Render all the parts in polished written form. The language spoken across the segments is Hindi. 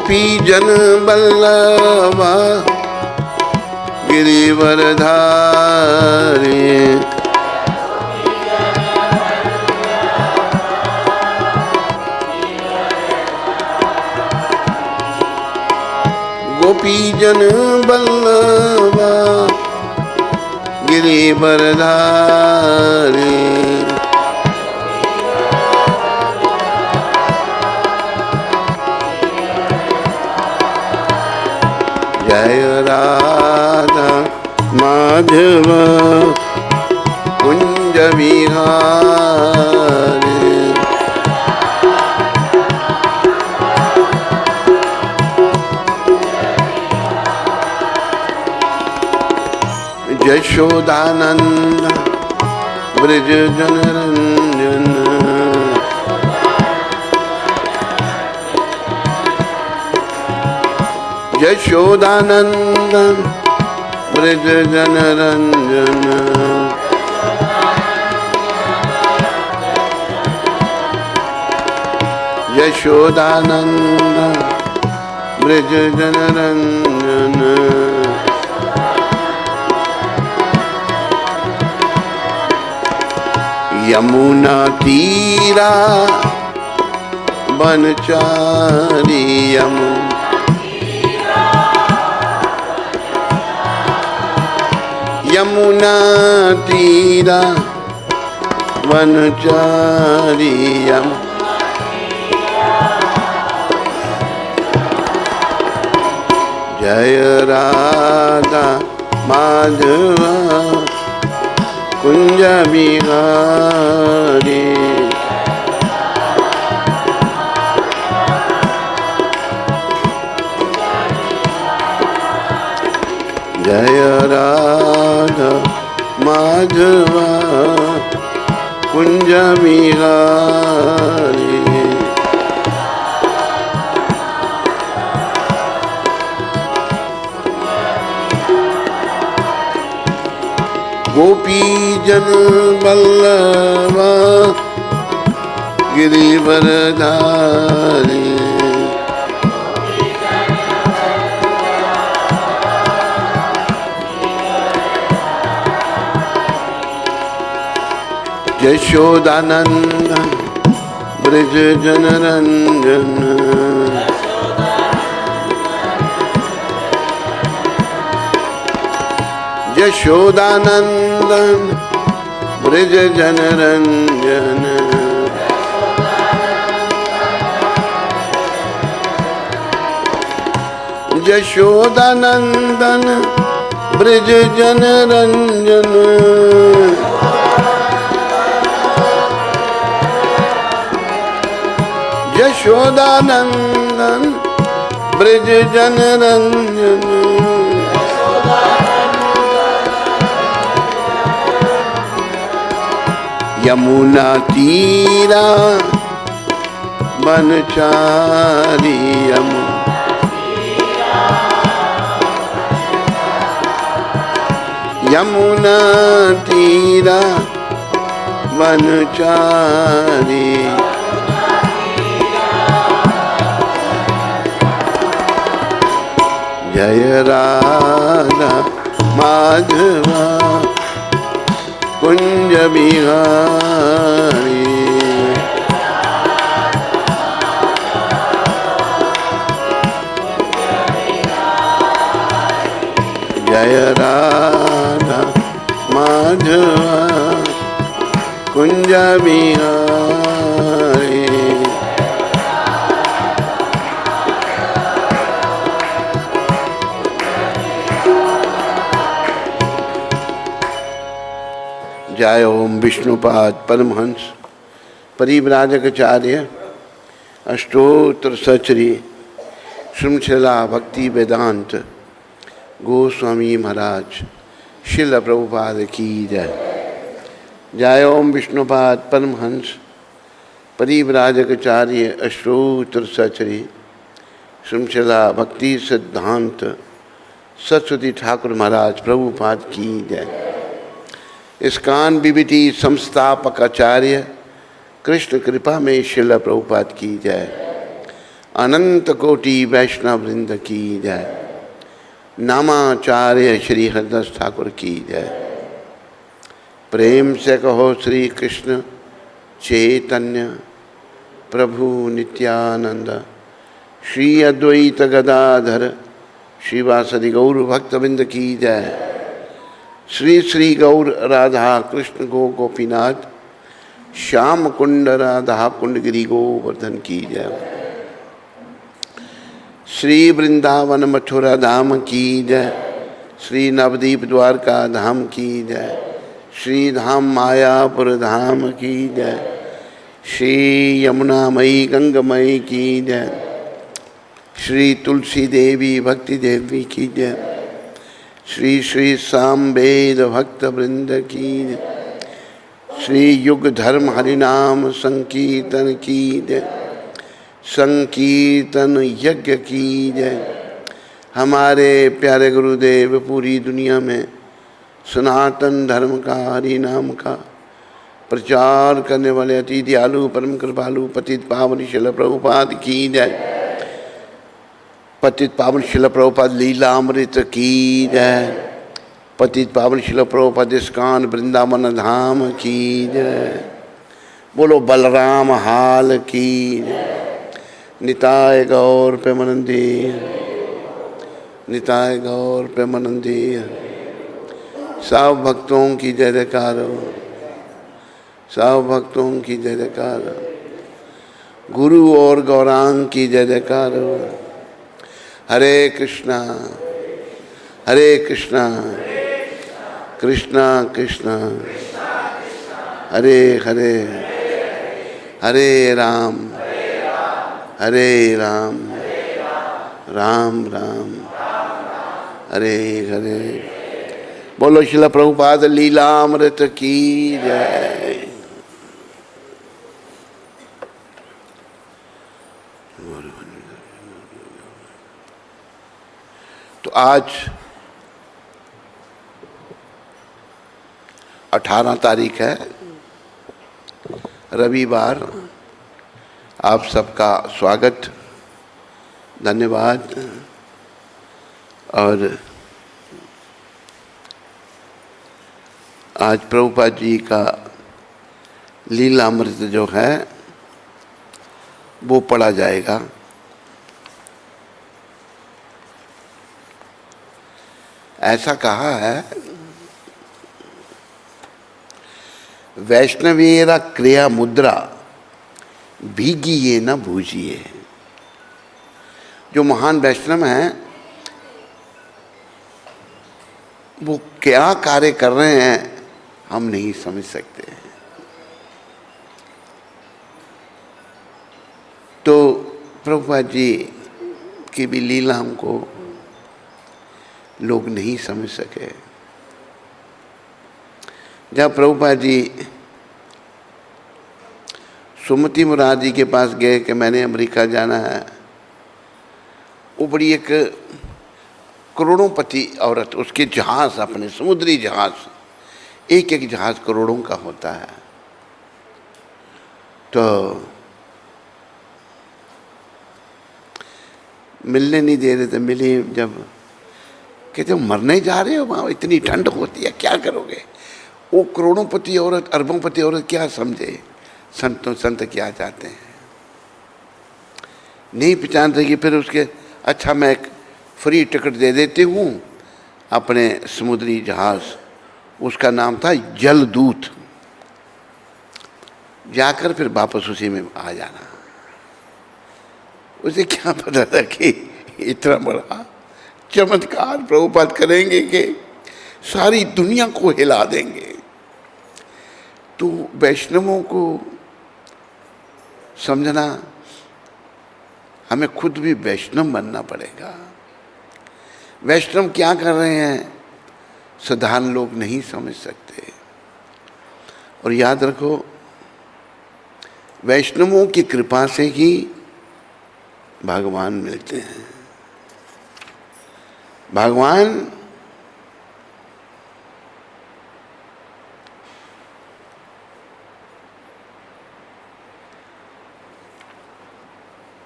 गोपी जन बल्लभा गिरिवरधारी। गोपी जन बल्लभा गिरिवरधारी। जय राधा माधव कुंज विहारी। यशोदानंद ब्रज जनरंजन। यशोदानंदन ब्रज जनरंजन। यशोदानंदन ब्रज जनरंजन। यमुना तीरा बनचारी। यमुना तीरा बनचारी। जय राधा माधव कुंज विहारी। जय राधा माधव कुंज विहारी। गोपी जन बल्लभा गिरिवरधारी। यशोदानंदन ब्रज जनरंजन। यशोदानंदन ब्रज जनरंजन। यशोदानंदन ब्रज जनरंजन। यशोदानंदन ब्रज जनरंजन। यमुना तीरा बनचारी। यमुना तीरा बनचारी। जय राधा माधव कुंज विहारी। जय राधा माधव कुंज विहारी। जय ओम विष्णुपाद परमहंस परिव्राजकाचार्य अष्टोत्तर सचरी श्रृंखला भक्ति वेदांत गोस्वामी महाराज शिल प्रभुपाद की जय। जय ओम विष्णुपाद परमहंस परिव्राजकाचार्य अष्टोत्तर सचरी श्रृंखला भक्ति सिद्धांत सरस्वती ठाकुर महाराज प्रभुपाद की जय। इस्कान बीबीटी संस्थापक आचार्य कृष्ण कृपा में शिला प्रभुपाद की जय। अनंत कोटि वैष्णव वृंद की जय। नामाचार्य श्री हरिदास ठाकुर की जय। प्रेम से कहो श्री कृष्ण चैतन्य प्रभु नित्यानंद श्री अद्वैत गदाधर श्रीवासदि गौर भक्तबिंद की जय। श्री श्री गौर राधा कृष्ण गो गोपीनाथ श्याम कुंड राधा कुंड गिरी गोवर्धन की जय। श्री वृंदावन मथुरा धाम की जय। श्री नवदीप द्वारका धाम की जय। श्री धाम मायापुर धाम की जय। श्री यमुना मई गंगमयी की जय। श्री तुलसी देवी भक्ति देवी की जय। श्री श्री सामवेद भक्त वृंद की जय। श्री युग धर्म हरिनाम संकीर्तन की जय। संकीर्तन यज्ञ की जय। हमारे प्यारे गुरुदेव पूरी दुनिया में सनातन धर्म का हरि नाम का प्रचार करने वाले अति दयालु परम कृपालु पतित पावन शिल प्रभुपाद की जय। पतित पावन शिल प्रभुपाद लीलामृत की जय। पतित पावन शिल प्रभुपाद इस्कान वृंदावन धाम की जय। बोलो बलराम हाल की जय। निताय गौर प्रेमानंदी निताय गौर प्रेमानंदी। सब भक्तों की जय जयकार हो। सब भक्तों की जय जयकार। गुरु और गौरांग की जय जयकार हो। हरे कृष्णा कृष्णा कृष्णा हरे हरे हरे राम राम राम हरे हरे। बोलो शिला प्रभुपाद लीलामृत की जय। तो आज 18 तारीख है, रविवार। आप सबका स्वागत, धन्यवाद। और आज प्रभुपाद जी का लीलामृत जो है वो पढ़ा जाएगा। ऐसा कहा है, वैष्णवेरा क्रिया मुद्रा भीगिए न भूजिए। जो महान वैष्णव हैं वो क्या कार्य कर रहे हैं हम नहीं समझ सकते। तो प्रभुपाद जी की भी लीला हमको लोग नहीं समझ सके। जब प्रभुपाद जी सुमति मुराद जी के पास गए कि मैंने अमेरिका जाना है, वो बड़ी एक करोड़ोंपति औरत, उसके जहाज, अपने समुद्री जहाज, एक एक जहाज करोड़ों का होता है। तो मिलने नहीं दे रहे थे। मिली जब, कहते मरने जा रहे हो, वहाँ इतनी ठंड होती है, क्या करोगे? वो करोड़ोंपति औरत, अरबोंपति औरत क्या समझे, संत क्या चाहते हैं, नहीं पहचान सकी। फिर उसके, अच्छा मैं एक फ्री टिकट दे देती हूँ अपने समुद्री जहाज, उसका नाम था जलदूत, जाकर फिर वापस उसी में आ जाना। उसे क्या पता था कि इतना बड़ा चमत्कार प्रभुपाद करेंगे कि सारी दुनिया को हिला देंगे। तो वैष्णवों को समझना, हमें खुद भी वैष्णव बनना पड़ेगा। वैष्णव क्या कर रहे हैं साधारण लोग नहीं समझ सकते। और याद रखो, वैष्णवों की कृपा से ही भगवान मिलते हैं। भगवान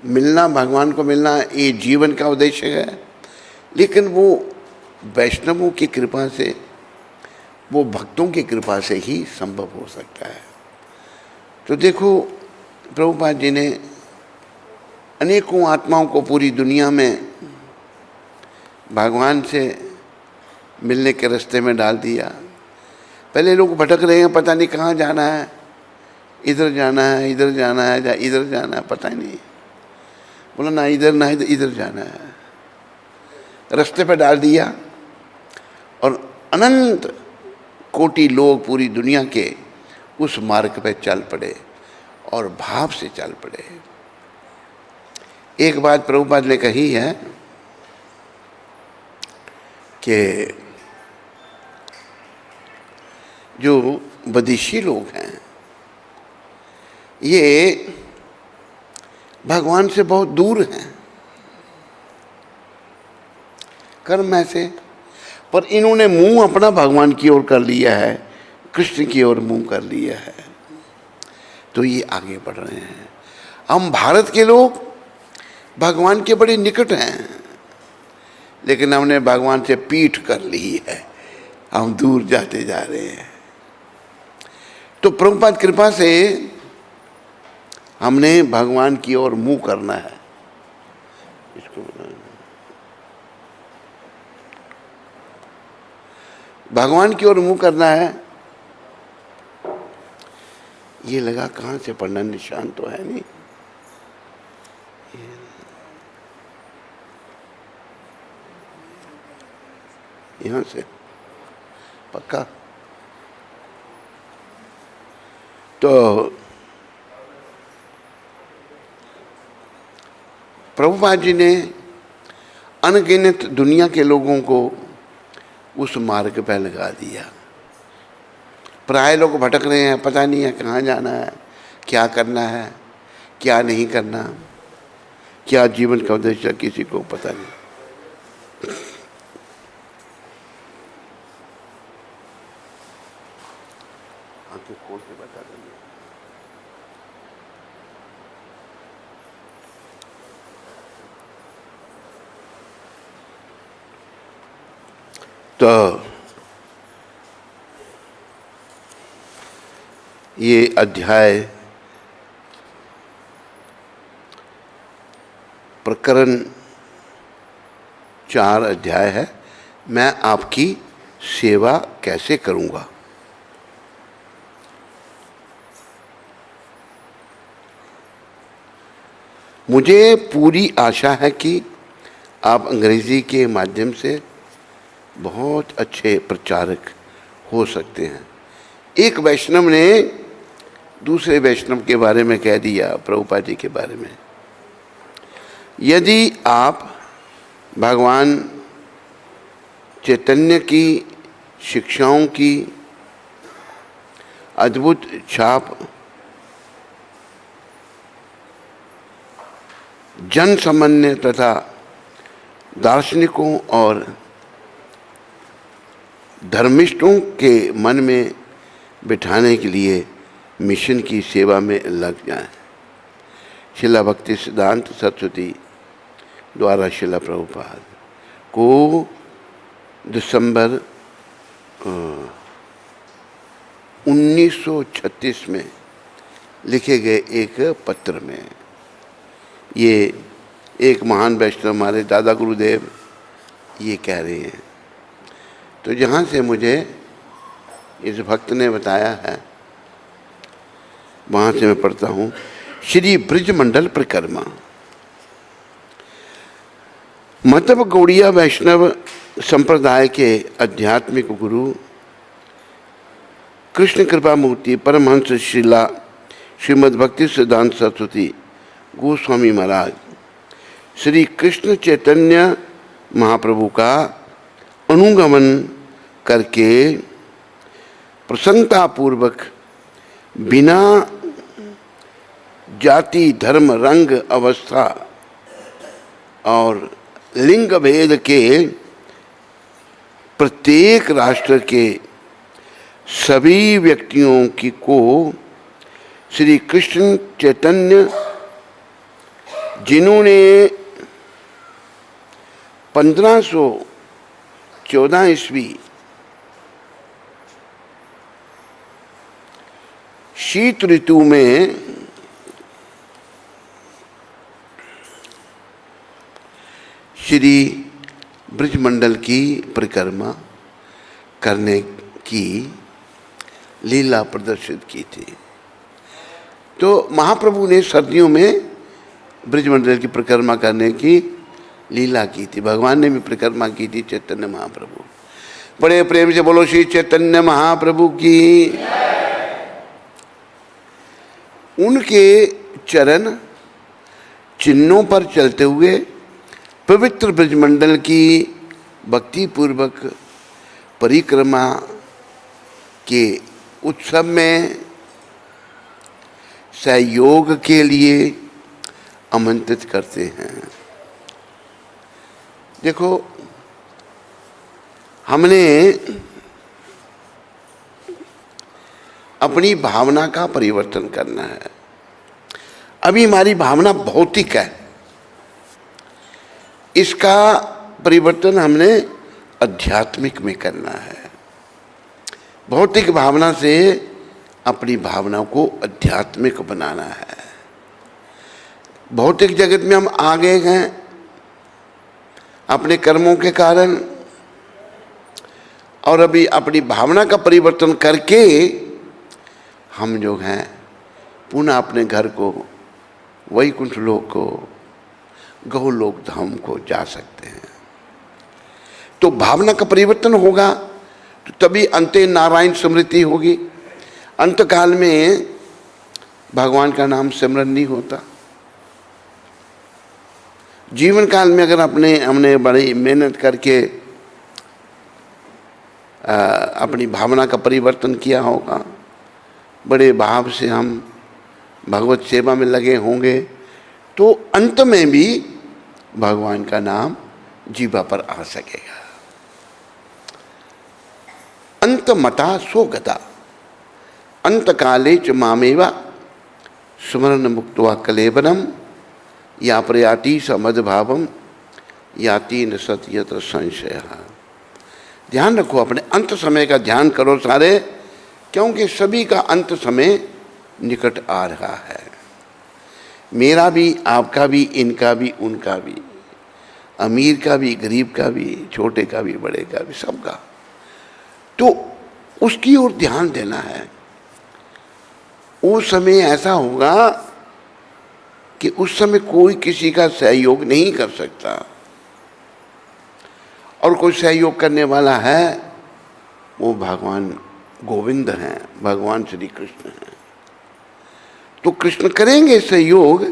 मिलना, भगवान को मिलना ये जीवन का उद्देश्य है, लेकिन वो वैष्णवों की कृपा से, वो भक्तों की कृपा से ही संभव हो सकता है। तो देखो, प्रभुपाद जी ने अनेकों आत्माओं को पूरी दुनिया में भगवान से मिलने के रास्ते में डाल दिया। पहले लोग भटक रहे हैं, पता नहीं कहाँ जाना है, इधर जाना है, इधर जाना है, या इधर जाना है, पता ही नहीं। बोला ना इधर ना इधर, इधर जाना है, रास्ते पे डाल दिया। और अनंत कोटि लोग पूरी दुनिया के उस मार्ग पे चल पड़े और भाव से चल पड़े। एक बात प्रभुपाद ने कही है कि जो विदेशी लोग हैं ये भगवान से बहुत दूर हैं कर्म ऐसे, पर इन्होंने मुंह अपना भगवान की ओर कर लिया है, कृष्ण की ओर मुंह कर लिया है, तो ये आगे बढ़ रहे हैं। हम भारत के लोग भगवान के बड़े निकट हैं, लेकिन हमने भगवान से पीठ कर ली है, हम दूर जाते जा रहे हैं। तो प्रभुपाद कृपा से हमने भगवान की ओर मुंह करना है। इसको भगवान की ओर मुंह करना है। ये लगा कहाँ से पढ़ना, निशान तो है नहीं। यहाँ से पक्का। तो प्रभुपाद जी ने अनगिनत दुनिया के लोगों को उस मार्ग पर लगा दिया। प्राय लोग भटक रहे हैं, पता नहीं है कहाँ जाना है, क्या करना है, क्या नहीं करना, क्या जीवन का उद्देश्य किसी को पता नहीं। आंखें खोल के बता देंगे। तो ये अध्याय प्रकरण 4 अध्याय है, मैं आपकी सेवा कैसे करूंगा। मुझे पूरी आशा है कि आप अंग्रेजी के माध्यम से बहुत अच्छे प्रचारक हो सकते हैं। एक वैष्णव ने दूसरे वैष्णव के बारे में कह दिया, प्रभुपाद जी के बारे में, यदि आप भगवान चैतन्य की शिक्षाओं की अद्भुत छाप जन सामान्य तथा दार्शनिकों और धर्मिष्ठों के मन में बिठाने के लिए मिशन की सेवा में लग जाएं। शिला भक्ति सिद्धांत सरस्वती द्वारा शिला प्रभुपाद को दिसंबर 1936 में लिखे गए एक पत्र में। ये एक महान वैष्णव हमारे दादा गुरुदेव ये कह रहे हैं। तो जहाँ से मुझे इस भक्त ने बताया है वहाँ से मैं पढ़ता हूँ। श्री ब्रजमंडल परिक्रमा। मतलब गौड़िया वैष्णव संप्रदाय के आध्यात्मिक गुरु कृष्ण कृपा मूर्ति परमहंस शिला श्रीमद् भक्ति सिद्धांत सरस्वती गोस्वामी महाराज श्री कृष्ण चैतन्य महाप्रभु का अनुगमन करके प्रसन्नतापूर्वक बिना जाति धर्म रंग अवस्था और लिंग भेद के प्रत्येक राष्ट्र के सभी व्यक्तियों की को श्री कृष्ण चैतन्य जिन्होंने 1514 ईस्वी शीत ऋतु में श्री ब्रजमंडल की परिक्रमा करने की लीला प्रदर्शित की थी। तो महाप्रभु ने सर्दियों में ब्रजमंडल की परिक्रमा करने की लीला की थी। भगवान ने भी परिक्रमा की थी, चैतन्य महाप्रभु। बड़े प्रेम से बोलो श्री चैतन्य महाप्रभु की। उनके चरण चिन्हों पर चलते हुए पवित्र ब्रजमंडल की भक्ति पूर्वक परिक्रमा के उत्सव में सहयोग के लिए आमंत्रित करते हैं। देखो, हमने अपनी भावना का परिवर्तन करना है। अभी हमारी भावना भौतिक है, इसका परिवर्तन हमने आध्यात्मिक में करना है। भौतिक भावना से अपनी भावना को आध्यात्मिक बनाना है। भौतिक जगत में हम आ गए हैं अपने कर्मों के कारण, और अभी अपनी भावना का परिवर्तन करके हम जो हैं पुनः अपने घर को, वैकुंठ लोक को, गौलोक धाम को जा सकते हैं। तो भावना का परिवर्तन होगा तो तभी अंते नारायण स्मृति होगी। अंत काल में भगवान का नाम सिमरन नहीं होता। जीवन काल में अगर हमने बड़ी मेहनत करके अपनी भावना का परिवर्तन किया होगा, बड़े भाव से हम भगवत सेवा में लगे होंगे, तो अंत में भी भगवान का नाम जीवा पर आ सकेगा। अंत मता सो गता अंत काले च मामेवा स्मरण मुक्त्वा कलेवरम या प्रयाति समदभावम याति न सत्यत्र संशय। ध्यान रखो, अपने अंत समय का ध्यान करो सारे, क्योंकि सभी का अंत समय निकट आ रहा है। मेरा भी, आपका भी, इनका भी, उनका भी, अमीर का भी, गरीब का भी, छोटे का भी, बड़े का भी, सबका। तो उसकी ओर ध्यान देना है। उस समय ऐसा होगा कि उस समय कोई किसी का सहयोग नहीं कर सकता, और कोई सहयोग करने वाला है वो भगवान गोविंद हैं, भगवान श्री कृष्ण हैं। तो कृष्ण करेंगे सहयोग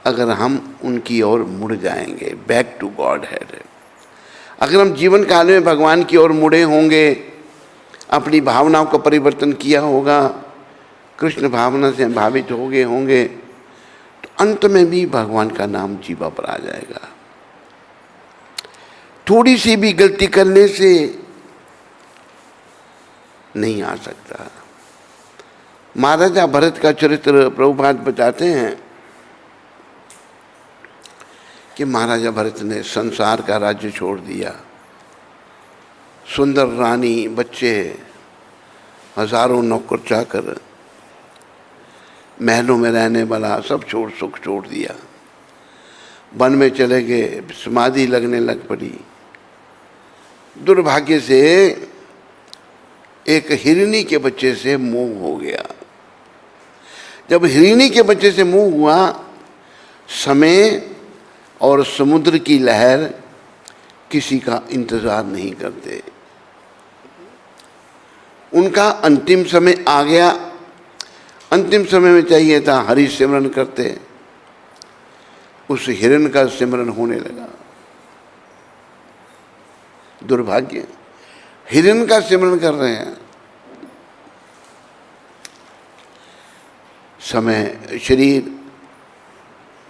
अगर हम उनकी ओर मुड़ जाएंगे, बैक टू गॉड हेड। अगर हम जीवन काल में भगवान की ओर मुड़े होंगे, अपनी भावनाओं का परिवर्तन किया होगा, कृष्ण भावना से भावित हो गए होंगे, तो अंत में भी भगवान का नाम जीवा पर आ जाएगा। थोड़ी सी भी गलती करने से नहीं आ सकता। महाराजा भरत का चरित्र प्रभुपाद बताते हैं कि महाराजा भरत ने संसार का राज्य छोड़ दिया। सुंदर रानी, बच्चे, हजारों नौकर चाकर, महलों में रहने वाला सब सुख छोड़ दिया। वन में चले गए, समाधि लगने लग पड़ी। दुर्भाग्य से एक हिरनी के बच्चे से मोह हो गया। जब हिरनी के बच्चे से मोह हुआ, समय और समुद्र की लहर किसी का इंतजार नहीं करते। उनका अंतिम समय आ गया। अंतिम समय में चाहिए था हरि सिमरन करते, उस हिरण का सिमरन होने लगा। दुर्भाग्य, हिरण का सिमरन कर रहे हैं।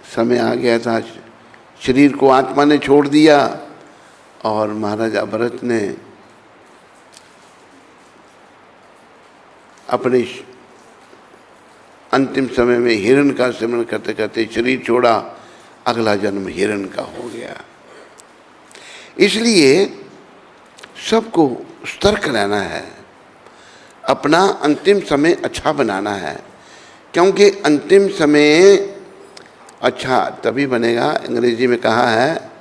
समय आ गया था, शरीर को आत्मा ने छोड़ दिया, और महाराजा भरत ने अपने अंतिम समय में हिरण का सिमरन करते करते शरीर छोड़ा, अगला जन्म हिरण का हो गया। इसलिए सबको सतर्क रहना है, अपना अंतिम समय अच्छा बनाना है, क्योंकि अंतिम समय अच्छा तभी बनेगा। अंग्रेजी में कहा है,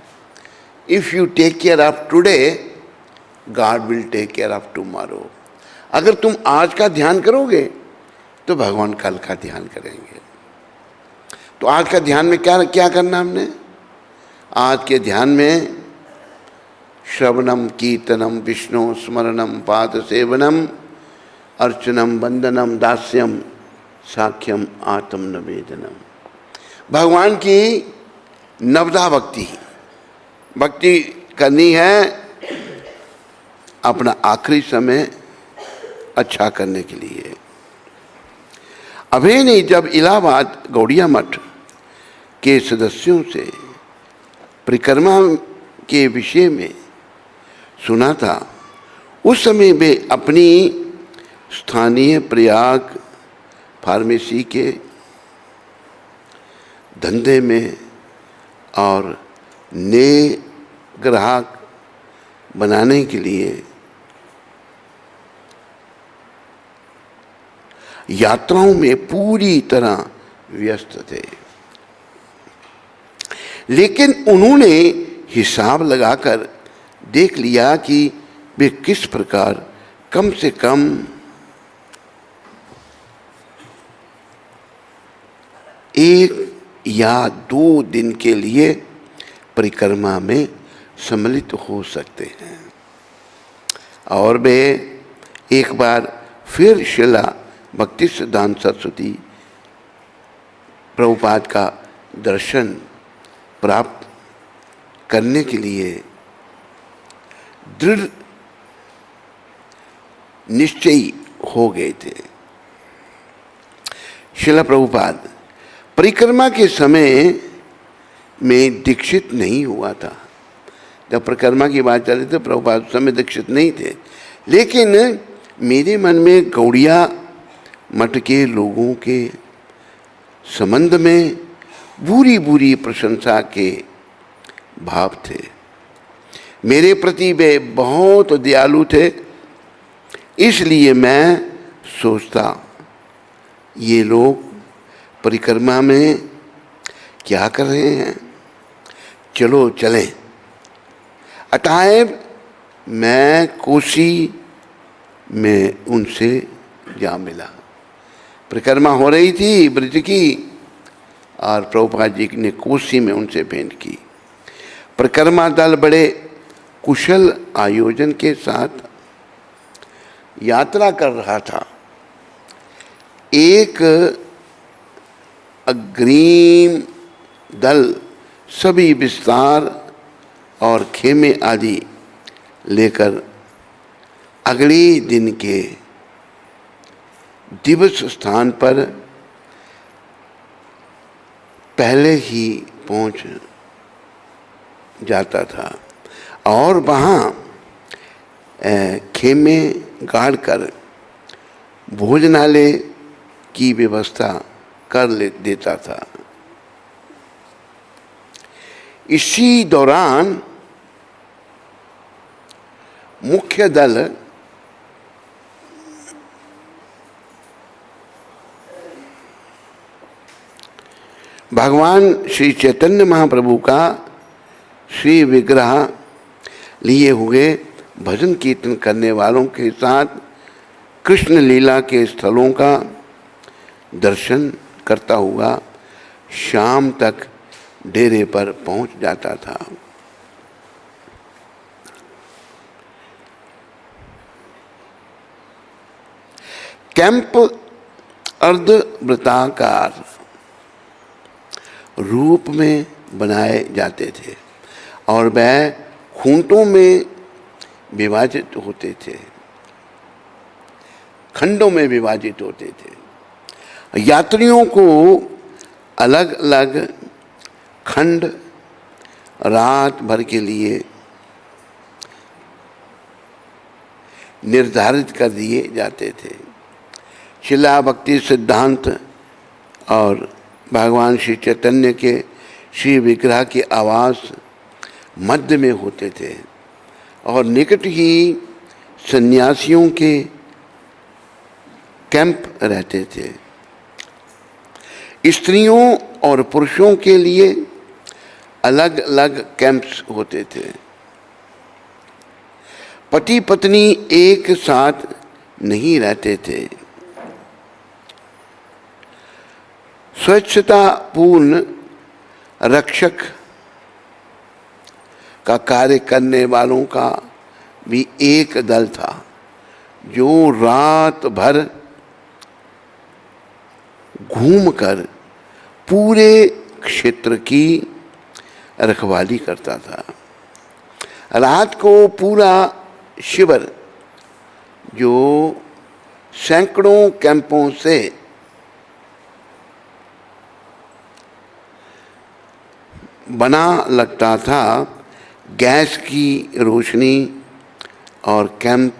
if you take care of today God will take care of tomorrow. अगर तुम आज का ध्यान करोगे तो भगवान कल का ध्यान करेंगे। तो आज का ध्यान में क्या क्या करना हमने? आज के ध्यान में श्रवणम कीर्तनम विष्णु स्मरणम पाद सेवनम अर्चनम वंदनम दास्यम साख्यम आत्म निवेदनम। भगवान की नवदा भक्ति करनी है, अपना आखिरी समय अच्छा करने के लिए। अभी नहीं, जब इलाहाबाद गौड़िया मठ के सदस्यों से परिक्रमा के विषय में सुना था, उस समय वे अपनी स्थानीय प्रयाग फार्मेसी के धंधे में और नए ग्राहक बनाने के लिए यात्राओं में पूरी तरह व्यस्त थे। लेकिन उन्होंने हिसाब लगाकर देख लिया कि वे किस प्रकार कम से कम 1 या 2 दिन के लिए परिक्रमा में सम्मिलित हो सकते हैं। और वे एक बार फिर शिला भक्ति सिद्धांत सरस्वती प्रभुपाद का दर्शन प्राप्त करने के लिए दृढ़ निश्चयी हो गए थे। शिला प्रभुपाद परिक्रमा के समय में दीक्षित नहीं हुआ था। जब परिक्रमा की बात चल रही थी, प्रभुपाद उस समय दीक्षित नहीं थे। लेकिन मेरे मन में गौड़िया मठ के लोगों के संबंध में बुरी बुरी प्रशंसा के भाव थे। मेरे प्रति वे बहुत दयालु थे। इसलिए मैं सोचता, ये लोग परिक्रमा में क्या कर रहे हैं, चलो चलें। अतएव मैं कोसी में उनसे जा मिला। परिक्रमा हो रही थी ब्रज की, और प्रभुपाद जी ने कोसी में उनसे भेंट की। परिक्रमा दल बड़े कुशल आयोजन के साथ यात्रा कर रहा था। एक अग्रिम दल सभी विस्तार और खेमे आदि लेकर अगले दिन के दिवस स्थान पर पहले ही पहुंच जाता था और वहाँ खेमे गाड़ कर भोजनालय की व्यवस्था कर देता था। इसी दौरान मुख्य दल भगवान श्री चैतन्य महाप्रभु का श्री विग्रह लिए हुए भजन कीर्तन करने वालों के साथ कृष्ण लीला के स्थलों का दर्शन करता हुआ शाम तक डेरे पर पहुंच जाता था। कैंप अर्धवृत्ताकार रूप में बनाए जाते थे और वह खूंटों में विभाजित होते थे, खंडों में विभाजित होते थे। यात्रियों को अलग अलग खंड रात भर के लिए निर्धारित कर दिए जाते थे। शिला भक्ति सिद्धांत और भगवान श्री चैतन्य के श्री विग्रह के आवास मध्य में होते थे और निकट ही सन्यासियों के कैंप रहते थे। स्त्रियों और पुरुषों के लिए अलग अलग कैंप्स होते थे। पति पत्नी एक साथ नहीं रहते थे। स्वच्छता पूर्ण रक्षक का कार्य करने वालों का भी एक दल था जो रात भर घूमकर पूरे क्षेत्र की रखवाली करता था। रात को पूरा शिविर जो सैकड़ों कैंपों से बना लगता था, गैस की रोशनी और कैंप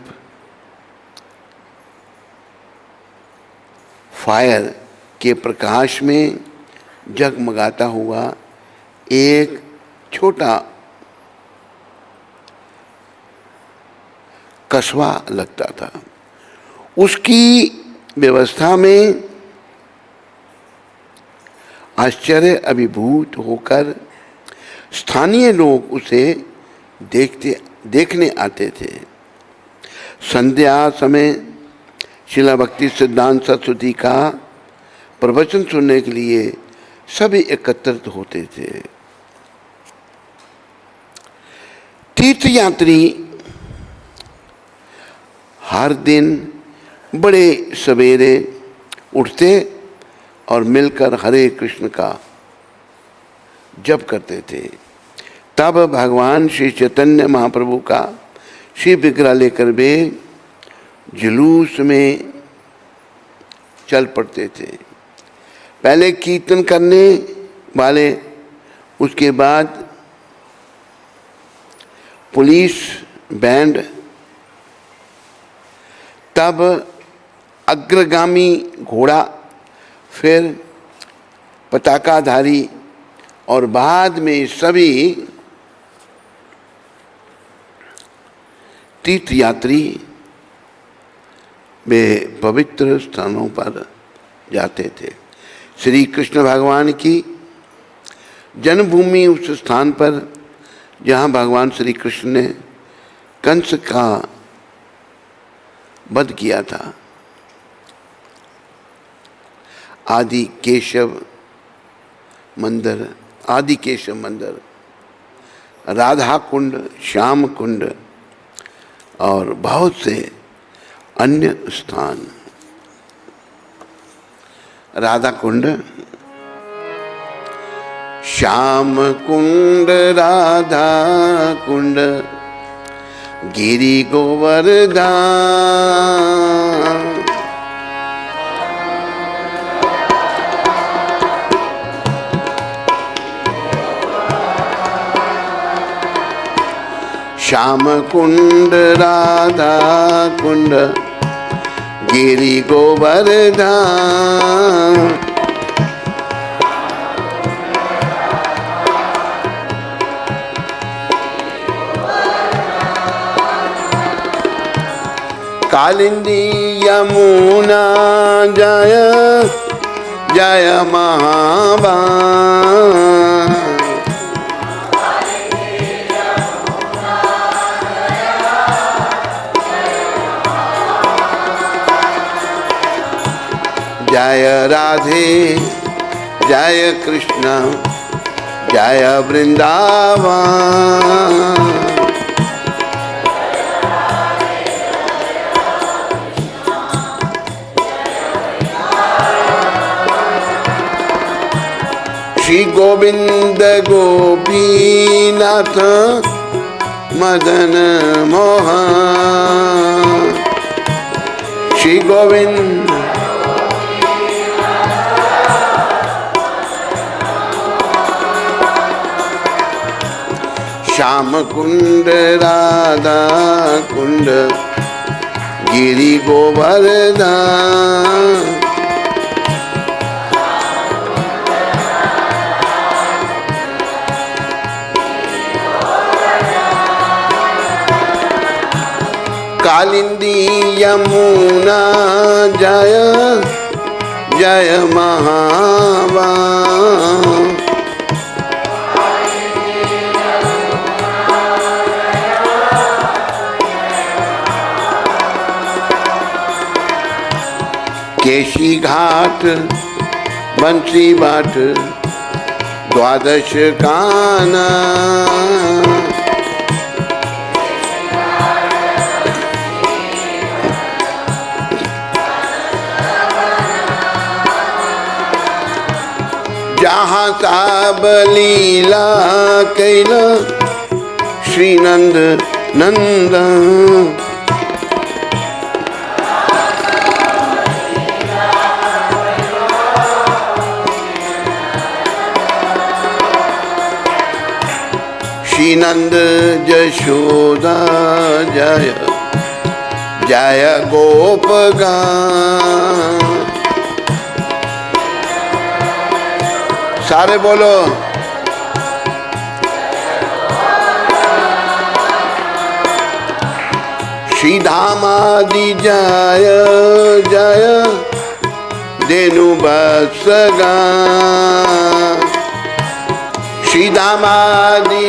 फायर के प्रकाश में जगमगाता हुआ एक छोटा कस्बा लगता था। उसकी व्यवस्था में आश्चर्य अभिभूत होकर स्थानीय लोग उसे देखने आते थे। संध्या समय शिला भक्ति सिद्धांत सरस्वती का प्रवचन सुनने के लिए सभी एकत्रित होते थे। तीर्थयात्री हर दिन बड़े सवेरे उठते और मिलकर हरे कृष्ण का जप करते थे। तब भगवान श्री चैतन्य महाप्रभु का श्री विग्रह लेकर वे जुलूस में चल पड़ते थे। पहले कीर्तन करने वाले, उसके बाद पुलिस बैंड, तब अग्रगामी घोड़ा, फिर पताकाधारी और बाद में सभी तीर्थयात्री वे पवित्र स्थानों पर जाते थे। श्री कृष्ण भगवान की जन्मभूमि उस स्थान पर जहाँ भगवान श्री कृष्ण ने कंस का वध किया था। आदि केशव मंदिर, राधा कुंड, श्याम कुंड और बहुत से अन्य स्थान। राधा कुंड, श्याम कुंड, राधा कुंड, गिरि गोवर्धन, श्याम कुंड, राधा कुंड, गिरि गोवर्धन, कालिंदी यमुना जय जय महाबान, जय राधे जय कृष्ण जय वृंदावन, श्री गोविंद गोपीनाथ मदन मोहन, श्री गोविंद श्याम कुंड, राधा कुंड, गिरि गोवर्धन, कालिंदी यमुना जय जय महावा। केशी घाट बंसी बाट द्वादश काना। जहाँ साब लीला कैला श्री नंद नंदन। श्री नंद जशोदा जय जय गोपगान। सारे बोलो श्री धामादि जय जय देनु बसगा। श्री धामादि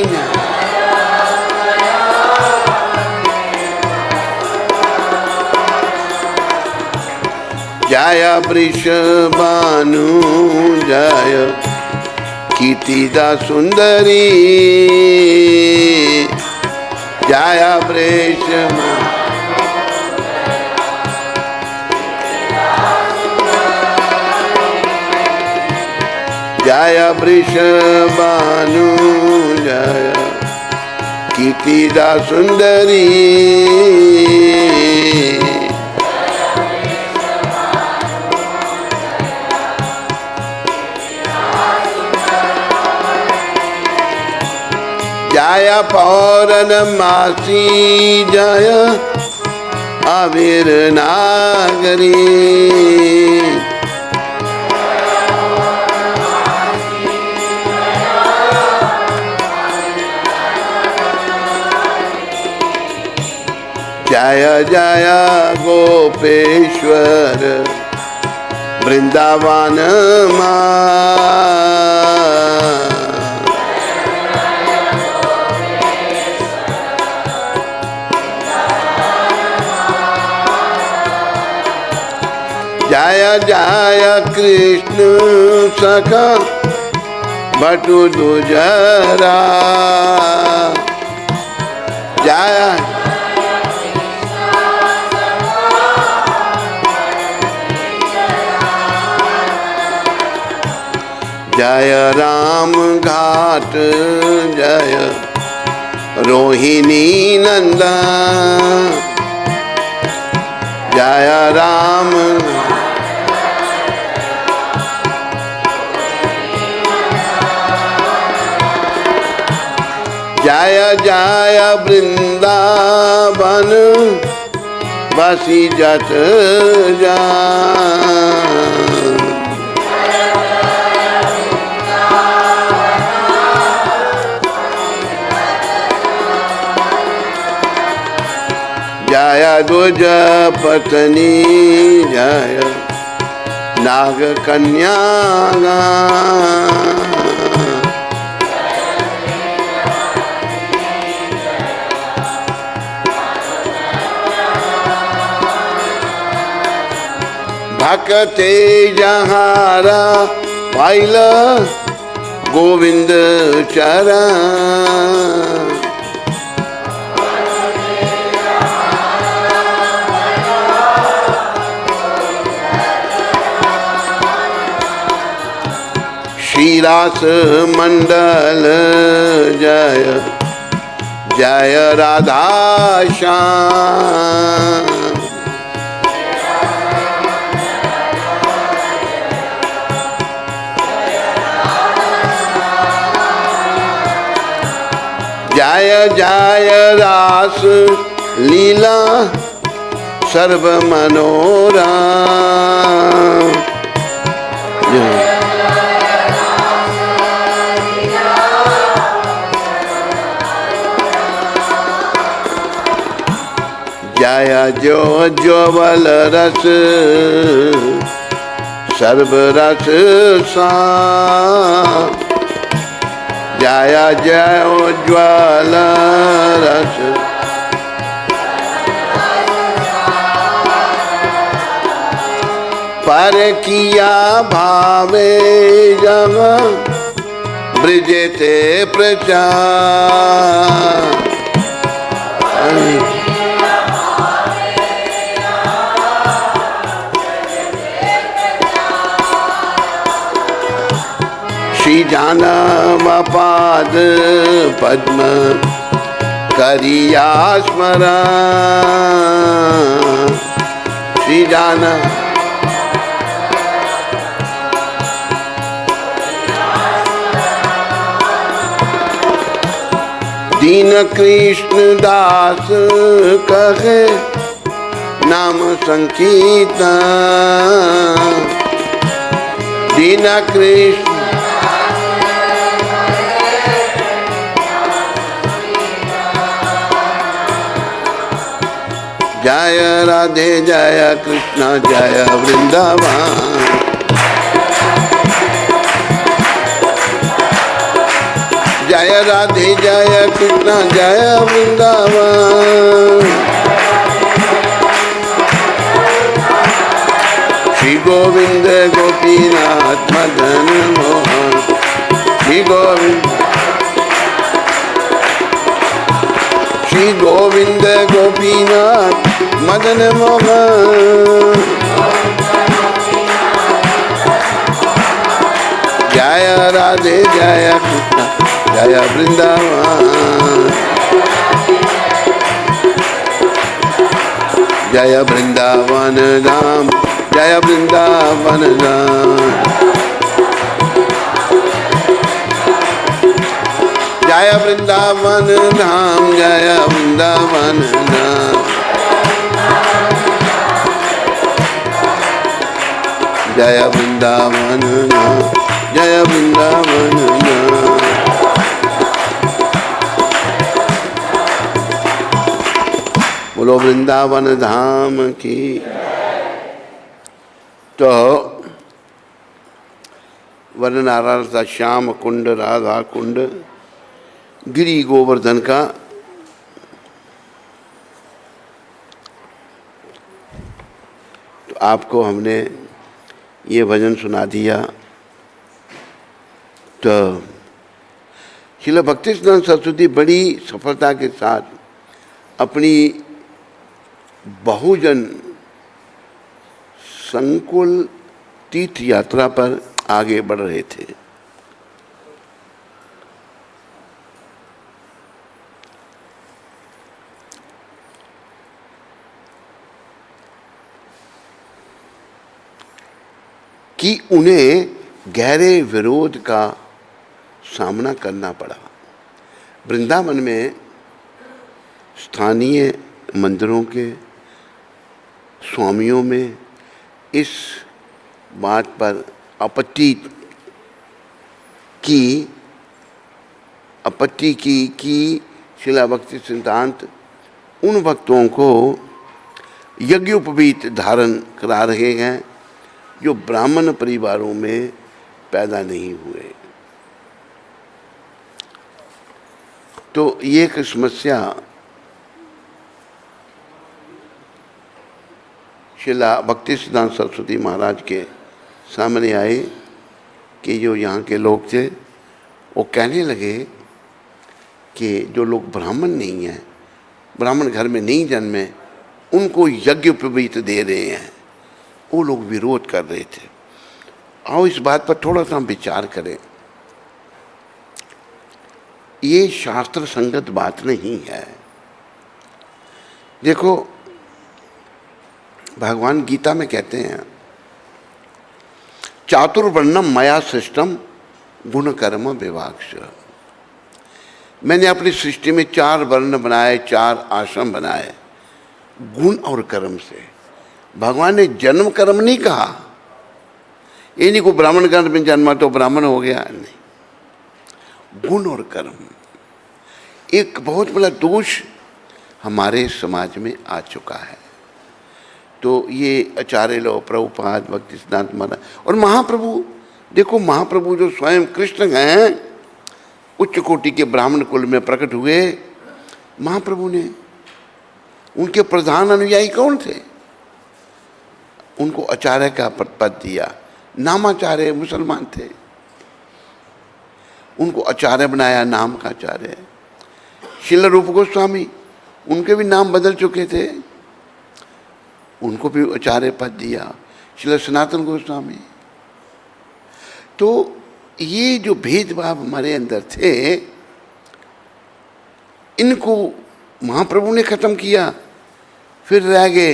जय वृषभानु जय कीर्तिदा सुंदरी। जय वृषभ जय वृषभानु जय कीर्तिदा सुंदरी। जय पौर्णमासी जय अवीर नागरी। जय जय गोपेश्वर वृंदावन मां। जय जय कृष्ण सखा बटु दुजरा। जय जय राम घाट जय रोहिणी नंदा। जय राम जय जय वृंदावन बसी जत जान। जय दुज पत्नी जय नाग कन्या। भक्ते जहारा पाइल गोविंद चरण। श्रीरास मंडल जय जय राधा श्याम। जय जय रास लीला सर्व मनोरम। जय जाया जो ज्वल रस सर्व रस सा, जाया जय ज्वल रस पर किया भावे जग ब्रजे ते प्रचार। श्री जानव पाद पद्म करिया स्मरण। श्री जानव दीन कृष्ण दास कहे नाम संकीर्तन। दीन कृष्ण जय राधे जय कृष्ण जय वृंदावन। जय राधे जय कृष्ण जय वृंदावन। श्री गोविंद गोपीनाथ मदन मोहन। श्री गोविंद श्री गोविंद गोपीनाथ मदन मोहन। जय राधे जय कृष्ण जय वृंदावन। जय वृंदावन धाम जय वृंदावन धाम। जय वृंदावन धाम जय वृंदावन धाम। जय वृंदावन धाम जय वृंदावन धाम। बोलो वृंदावन धाम की। तो वर्णन आ रहा था श्याम कुंड राधा कुंड गिरी गोवर्धन का। तो आपको हमने ये भजन सुना दिया। तो श्रील भक्तिसिद्धांत सरस्वती बड़ी सफलता के साथ अपनी बहुजन संकुल तीर्थ यात्रा पर आगे बढ़ रहे थे। कि उन्हें गहरे विरोध का सामना करना पड़ा। वृंदावन में स्थानीय मंदिरों के स्वामियों में इस बात पर आपत्ति की कि शिला भक्ति सिद्धांत उन भक्तों को यज्ञोपवीत धारण करा रहे हैं जो ब्राह्मण परिवारों में पैदा नहीं हुए। तो ये एक समस्या शिला भक्ति सिद्धांत सरस्वती महाराज के सामने आए कि जो यहाँ के लोग थे वो कहने लगे कि जो लोग ब्राह्मण नहीं हैं, ब्राह्मण घर में नहीं जन्मे, उनको यज्ञोपवीत दे रहे हैं। वो लोग विरोध कर रहे थे। आओ इस बात पर थोड़ा सा विचार करें। ये शास्त्र संगत बात नहीं है। देखो भगवान गीता में कहते हैं चातुर्वर्णम मया सृष्टम गुण कर्म विभागश। मैंने अपनी सृष्टि में 4 वर्ण बनाए, 4 आश्रम बनाए गुण और कर्म से। भगवान ने जन्म कर्म नहीं कहा। ये नहीं को ब्राह्मण घर में जन्मा तो ब्राह्मण हो गया, नहीं। गुण और कर्म। एक बहुत बड़ा दोष हमारे समाज में आ चुका है। तो ये आचार्य लो प्रभुपाद भक्ति सिद्धांत महाराज और महाप्रभु, देखो महाप्रभु जो स्वयं कृष्ण हैं, उच्च कोटि के ब्राह्मण कुल में प्रकट हुए महाप्रभु ने, उनके प्रधान अनुयायी कौन थे? उनको आचार्य का पद दिया, नामाचार्य मुसलमान थे, उनको आचार्य बनाया, नाम का आचार्य। श्रील रूप गोस्वामी, उनके भी नाम बदल चुके थे, उनको भी आचार्य पद दिया, श्रील सनातन गोस्वामी। तो ये जो भेदभाव हमारे अंदर थे, इनको महाप्रभु ने खत्म किया। फिर रह गए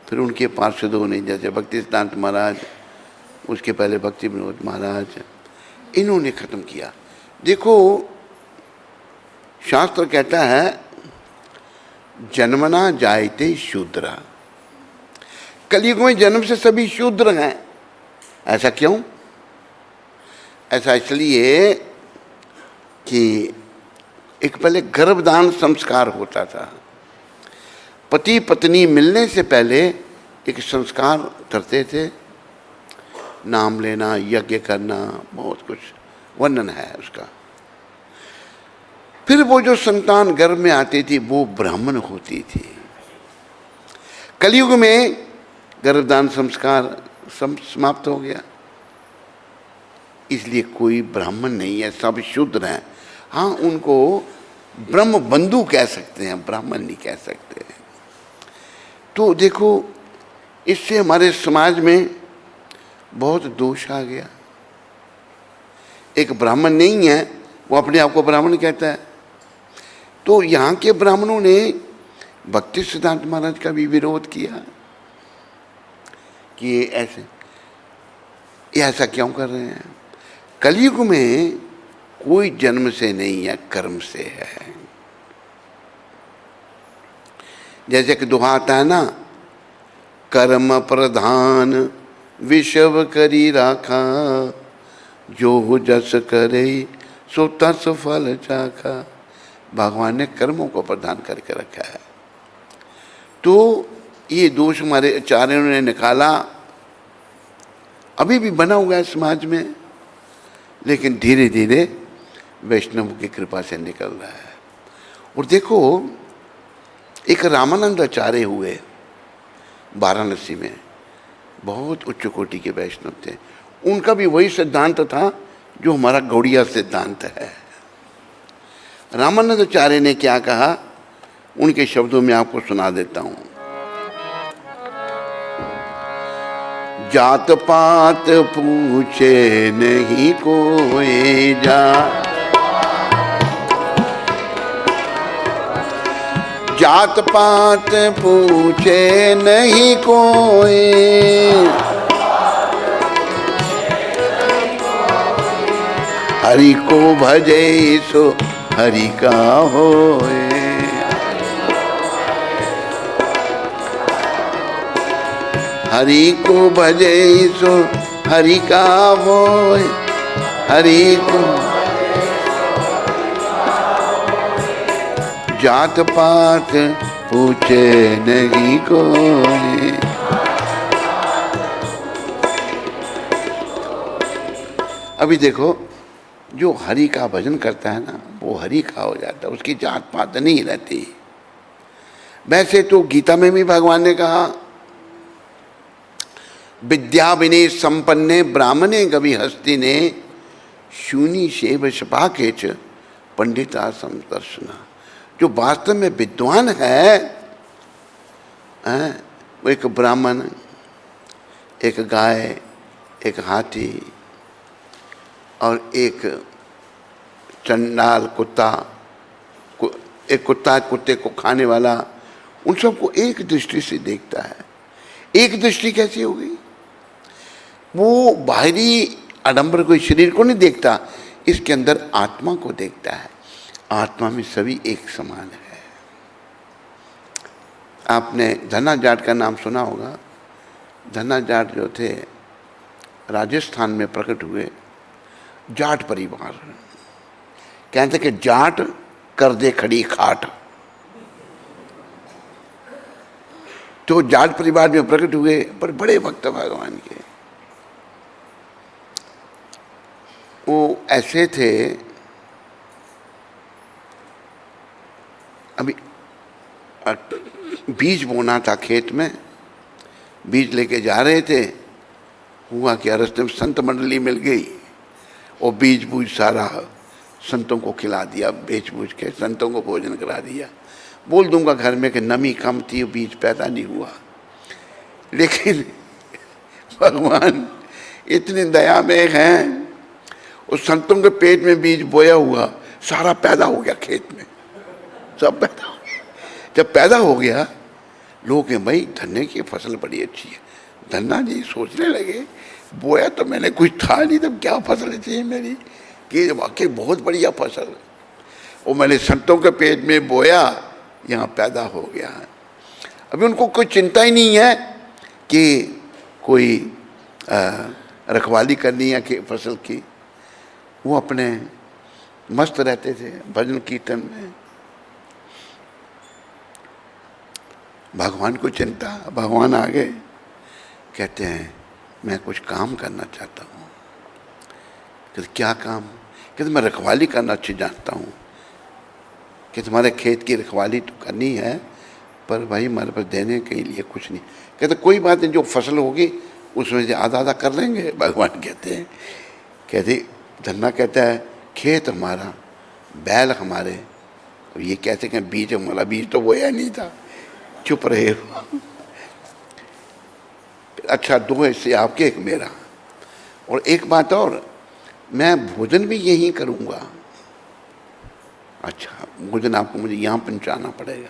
फिर उनके पार्षदों ने, जैसे भक्ति सिद्धांत महाराज, उसके पहले भक्ति विनोद महाराज, इन्होंने खत्म किया। देखो शास्त्र कहता है जन्मना जायते शूद्रा, कलयुग में जन्म से सभी शूद्र हैं। ऐसा क्यों? ऐसा इसलिए कि एक पहले गर्भदान संस्कार होता था, पति पत्नी मिलने से पहले एक संस्कार करते थे, नाम लेना, यज्ञ करना, बहुत कुछ वर्णन है उसका। फिर वो जो संतान गर्भ में आती थी वो ब्राह्मण होती थी। कलयुग में गर्भदान संस्कार समाप्त हो गया, इसलिए कोई ब्राह्मण नहीं है, सब शूद्र हैं। हाँ, उनको ब्रह्म बंधु कह सकते हैं, ब्राह्मण नहीं कह सकते। तो देखो इससे हमारे समाज में बहुत दोष आ गया। एक ब्राह्मण नहीं है, वो अपने आप को ब्राह्मण कहता है। तो यहाँ के ब्राह्मणों ने भक्ति सिद्धांत महाराज का भी विरोध किया कि ये ऐसा क्यों कर रहे हैं। कलयुग में कोई जन्म से नहीं है, कर्म से है। जैसे कि दोहा आता है ना, कर्म प्रधान विषव करी राखा, जो जस करे सो तस फल चाखा। भगवान ने कर्मों को प्रदान करके रखा है। तो ये दोष हमारे आचार्यों ने निकाला, अभी भी बना हुआ है समाज में, लेकिन धीरे धीरे वैष्णव की कृपा से निकल रहा है। और देखो एक रामानंद आचार्य हुए वाराणसी में, बहुत उच्च कोटि के वैष्णव थे। उनका भी वही सिद्धांत था जो हमारा गौड़िया सिद्धांत है। रामानंद आचार्य ने क्या कहा, उनके शब्दों में आपको सुना देता हूं। जात पात पूछे नहीं कोई जा, जात पात पूछे नहीं कोई, हरि को भजे सो हरि का होए। हरि को भजे सो हरि का होए, हरि को जात पात पूछे नहीं कोई। अभी देखो जो हरि का भजन करता है ना, वो हरि का हो जाता है, उसकी जात पात नहीं रहती। वैसे तो गीता में भी भगवान ने कहा, विद्या विनय संपन्ने ब्राह्मणे कवि हस्ति ने, शूनी शेव शपा के च पंडिता समदर्शना। जो वास्तव में विद्वान है, वो एक ब्राह्मण, एक गाय, एक हाथी और एक चंडाल कुत्ता, एक कुत्ता कुत्ते को खाने वाला, उन सबको एक दृष्टि से देखता है। एक दृष्टि कैसी होगी? वो बाहरी आडंबर को, शरीर को नहीं देखता, इसके अंदर आत्मा को देखता है। आत्मा में सभी एक समान है। आपने धना जाट का नाम सुना होगा। धना जाट जो थे राजस्थान में प्रकट हुए, जाट परिवार, कहते कि जाट कर दे खड़ी खाट। तो जाट परिवार में प्रकट हुए, पर बड़े भक्त भगवान के। वो ऐसे थे, अभी बीज बोना था खेत में, बीज लेके जा रहे थे, हुआ कि रास्ते में संत मंडली मिल गई और बीज बूज सारा संतों को खिला दिया, बेच बूझ के संतों को भोजन करा दिया। बोल दूंगा घर में कि नमी कम थी, बीज पैदा नहीं हुआ। लेकिन भगवान इतने दया में हैं, उस संतों के पेट में बीज बोया हुआ सारा पैदा हो गया, खेत में सब पैदा हो गया। जब पैदा हो गया, लोग कहें भाई धन्ने की फसल बड़ी अच्छी है। धन्ना जी सोचने लगे, बोया तो मैंने कुछ था नहीं, तब क्या फसल चाहिए मेरी, कि वाकई बहुत बढ़िया फसल, वो मैंने संतों के पेट में बोया, यहाँ पैदा हो गया। अभी उनको कोई चिंता ही नहीं है कि कोई रखवाली करनी है कि फसल की। वो अपने मस्त रहते थे भजन कीर्तन में। भगवान को चिंता, भगवान आ गए, कहते हैं मैं कुछ काम करना चाहता हूँ। कहते क्या काम? कहते मैं रखवाली करना अच्छी जानता हूँ, कि तुम्हारे खेत की रखवाली तो करनी है, पर भाई हमारे पास देने के लिए कुछ नहीं। कहते कोई बात नहीं, जो फसल होगी उसमें से आधा आधा कर लेंगे। भगवान कहते हैं, कहते धन्ना कहता है खेत हमारा, बैल हमारे, और ये कहते हैं बीज हमारा, बीज तो बोया नहीं था, चुप रहे हो। अच्छा दो हिस्से आपके एक मेरा, और एक बात और, मैं भोजन भी यही करूँगा। अच्छा भोजन आपको मुझे यहाँ पहुँचाना पड़ेगा।